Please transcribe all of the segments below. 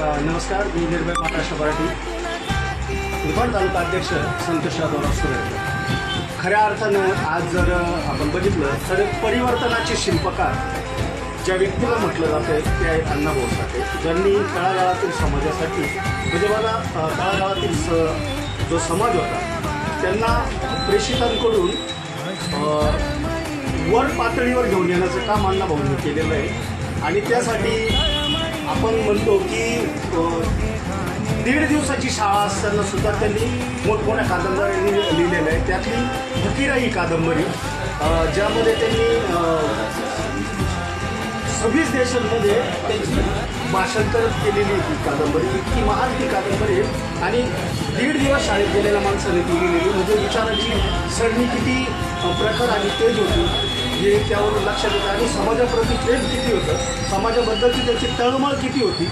नमस्कार, मी निर्भय महाराष्ट्र मराठी निफाड तालुका अध्यक्ष संतोष यादव सुरेश. खऱ्या अर्थानं आज जर आपण बघितलं तर परिवर्तनाचे शिल्पकार ज्या व्यक्तीला म्हटलं जातं ते आहेत अण्णाभाऊ साठे, ज्यांनी तळागाळातील समाजासाठी म्हणजे मला तळागाळातील जो समाज होता त्यांना प्रेषितांकडून वर पातळीवर घेऊन येण्याचं काम अण्णाभाऊंनी केलेलं आहे. आणि त्यासाठी आपण म्हणतो की 1.5 दिवसाची शाळा असताना सुद्धा त्यांनी मोठमोठ्या कादंबऱ्यांनी लिहिलेल्या आहे. त्यातली फकीरा ही कादंबरी ज्यामध्ये त्यांनी 26 देशांमध्ये त्यांची भाषांतर केलेली ही कादंबरी, इतकी महान ती कादंबरी आहे. आणि 1.5 दिवस शाळेत गेलेल्या माणसाने ती लिहिलेली म्हणजे विचारांची सरणी किती प्रखर आणि तेज होती हे त्यावरून लक्षात येतं. आणि समाजाप्रती प्रेम किती होतं, समाजाबद्दलची त्याची तळमळ किती होती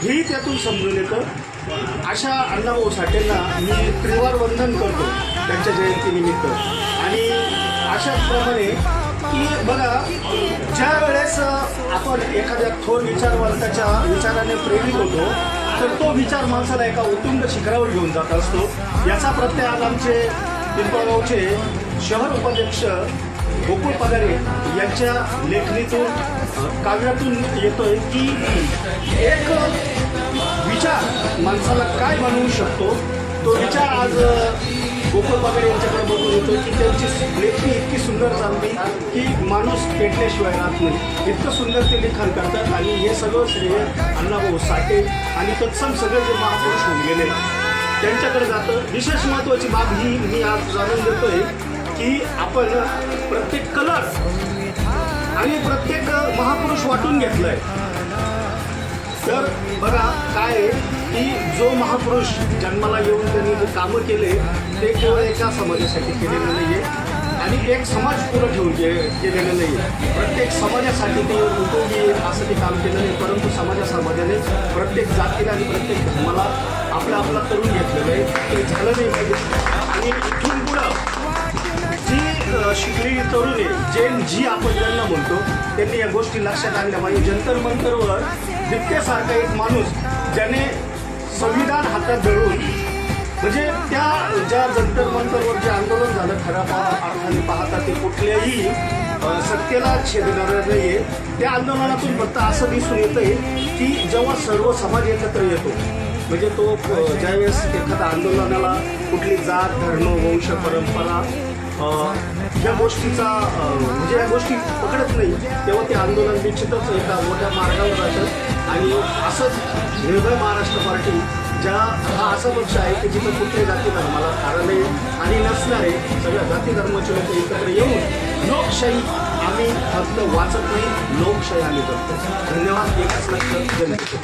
हेही त्यातून समजून येतं. अशा अण्णाभाऊ साठेंना मी त्रिवार वंदन करतो त्यांच्या जयंतीनिमित्त. आणि अशाचप्रमाणे की बघा, ज्या वेळेस आपण एखाद्या थोर विचारवंताच्या विचाराने प्रेरित होतो तर तो विचार माणसाला एका उत्तुंग शिखरावर घेऊन जात असतो. याचा प्रत्यय आज आमचे पिंपळगावचे शहर उपाध्यक्ष गोकुळ पगारे यांच्या लेखणीतून काव्यातून येतोय की एक विचार माणसाला काय बनवू शकतो तो विचार आज गोकुळ पगारे यांच्याकडे बघून येतो की त्यांची लेखणी इतकी सुंदर चालली की माणूस पेटल्याशिवाय राहत नाही, इतकं सुंदर ते लिखाण करतात. आणि हे सगळं श्रेय अण्णाभाऊ साठे आणि तत्सम सगळे जे महापुरुष होऊन गेले त्यांच्याकडे जातं. विशेष महत्त्वाची बाब ही मी आज जाणून देतोय की आपण प्रत्येक कलर आणि प्रत्येक महापुरुष वाटून घेतलाय. तर बघा काय आहे की जो महापुरुष जन्माला येऊन त्यांनी जे कामं केले ते केवळ एका समाजासाठी केलेलं नाही आहे आणि एक समाज पुढं ठेवून केलेलं नाही आहे. प्रत्येक समाजासाठी ते उपयोगी असं ते काम केलं नाही, परंतु समाजाने प्रत्येक जातीला आणि प्रत्येक धर्माला आपला करून घेतलेलं आहे. ते झालं नाही पाहिजे. आणि इथून पुढं जी शिकलेली तरुणी जेन जी आपण ज्यांना म्हणतो त्यांनी या गोष्टी लक्षात आणल्या पाहिजे. जंतर मंतरवर दिप्तेसारखा एक माणूस ज्याने संविधान हातात धरून म्हणजे त्या ज्या जंतर मंतरवर जे आंदोलन झालं खऱ्या अर्थाने पाहता ते कुठल्याही सत्तेला छेदणारं नाही आहे. त्या आंदोलनातून फक्त असं दिसून येतं आहे की जेव्हा सर्व समाज एकत्र येतो म्हणजे तो ज्यावेळेस एखाद्या आंदोलनाला कुठली जात धर्म वंश परंपरा या गोष्टीचा म्हणजे या गोष्टी पकडत नाही तेव्हा ते आंदोलन निश्चितच एका मोठ्या मार्गावर जातं. आणि असंच निर्भय महाराष्ट्र पार्टी ज्या हा असा पक्ष आहे की जिथं कुठल्याही जाती धर्माला कारण आहे आणि नसणारे सगळ्या जाती धर्माचे लोक एकत्र येऊन लोकशाही आम्ही फक्त वाचत नाही, लोकशाही आम्ही करतो. धन्यवाद. एकच लक्ष जनतेचे.